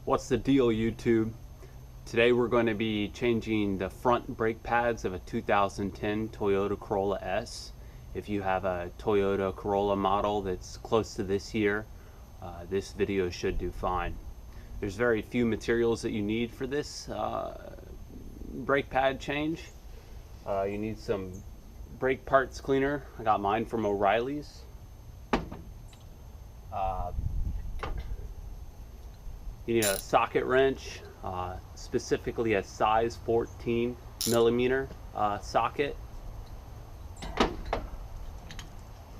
What's the deal, YouTube? Today we're going to be changing the front brake pads of a 2010 Toyota Corolla S. If you have a Toyota Corolla model that's close to this year, this video should do fine. There's very few materials that you need for this brake pad change. You need some brake parts cleaner. I got mine from O'Reilly's. You need a socket wrench, specifically a size 14 millimeter socket.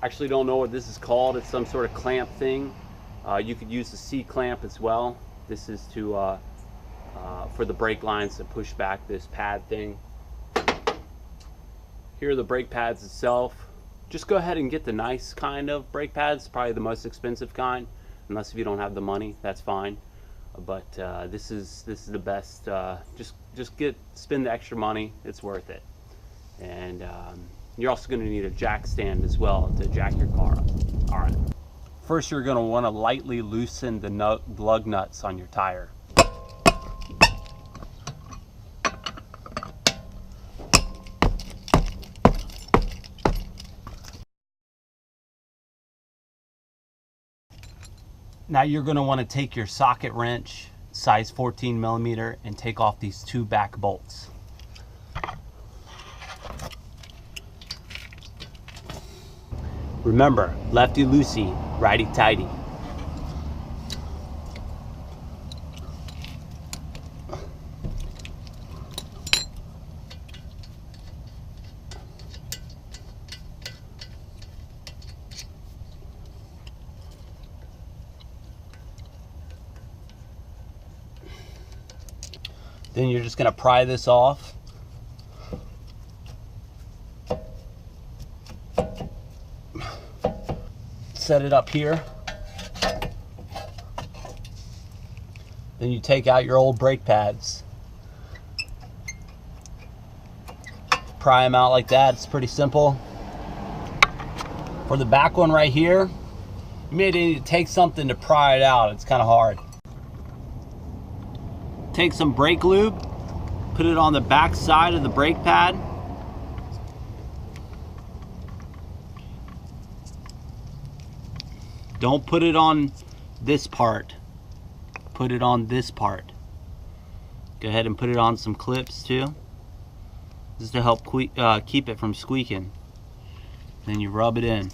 Actually don't know what this is called. It's some sort of clamp thing. You could use the C clamp as well. This is to for the brake lines to push back this pad thing. Here are the brake pads itself. Just go ahead and get the nice kind of brake pads, probably the most expensive kind, unless if you don't have the money, that's fine. But this is the best. Just spend the extra money, it's worth it. And you're also going to need a jack stand as well to jack your car up. All right, first you're going to want to lightly loosen the lug nuts on your tire. Now you're going to want to take your socket wrench, size 14 millimeter, and take off these two back bolts. Remember, lefty loosey, righty tighty. Then you're just going to pry this off. Set it up here. Then you take out your old brake pads. Pry them out like that. It's pretty simple. For the back one right here, you may need to take something to pry it out. It's kind of hard. Take some brake lube, put it on the back side of the brake pad. Don't put it on this part. Put it on this part. Go ahead and put it on some clips too. This is to help keep it from squeaking. Then you rub it in.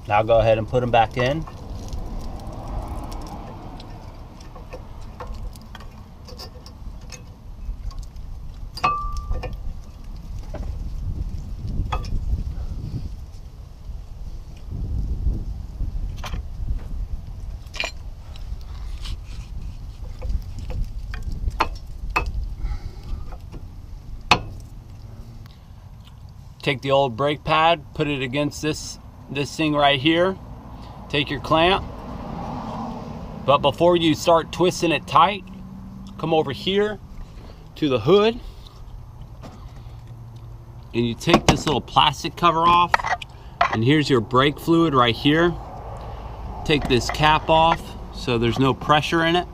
Now go ahead and put them back in. Take the old brake pad, put it against this thing right here. Take your clamp, but before you start twisting it tight, come over here to the hood and you take this little plastic cover off, and here's your brake fluid right here. Take this cap off so there's no pressure in it.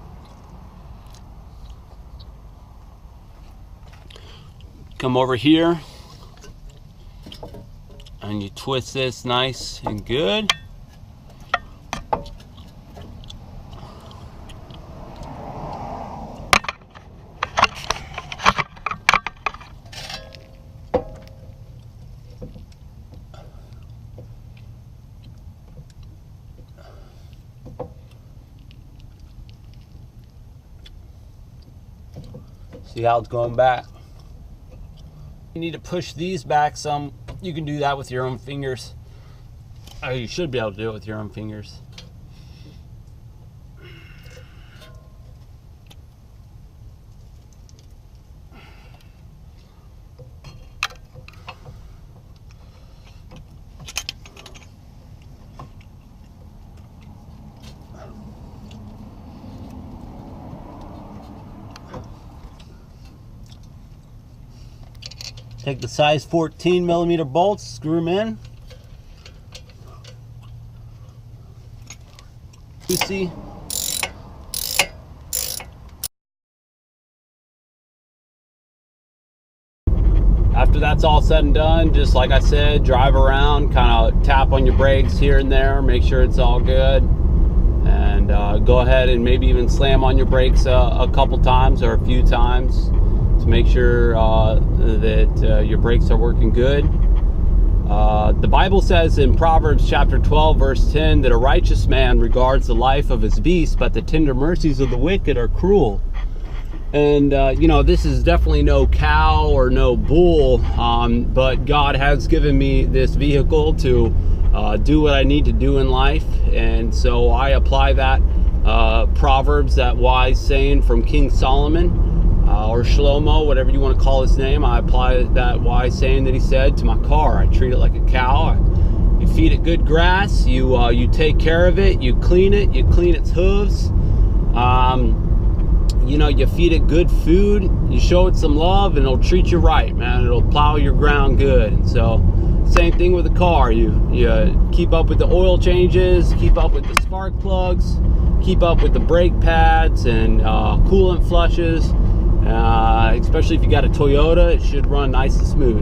Come over here and you twist this nice and good. See how it's going back? You need to push these back some. You can do that with your own fingers. Or you should be able to do it with your own fingers. Take the size 14 millimeter bolts, screw them in. Lucy. After that's all said and done, just like I said, drive around, kind of tap on your brakes here and there, make sure it's all good, and go ahead and maybe even slam on your brakes a couple times or a few times to make sure that your brakes are working good. The Bible says in Proverbs chapter 12 verse 10 that a righteous man regards the life of his beast, but the tender mercies of the wicked are cruel. And you know, this is definitely no cow or no bull, but God has given me this vehicle to do what I need to do in life, and so I apply that Proverbs, that wise saying from King Solomon, or Shlomo, whatever you want to call his name. I apply that wise saying that he said to my car. I treat it like a cow. You feed it good grass, you take care of it, you clean its hooves. You know, you feed it good food, you show it some love, and it'll treat you right, man. It'll plow your ground good. And so, same thing with the car. You keep up with the oil changes, keep up with the spark plugs, keep up with the brake pads and coolant flushes. Especially if you got a Toyota, it should run nice and smooth.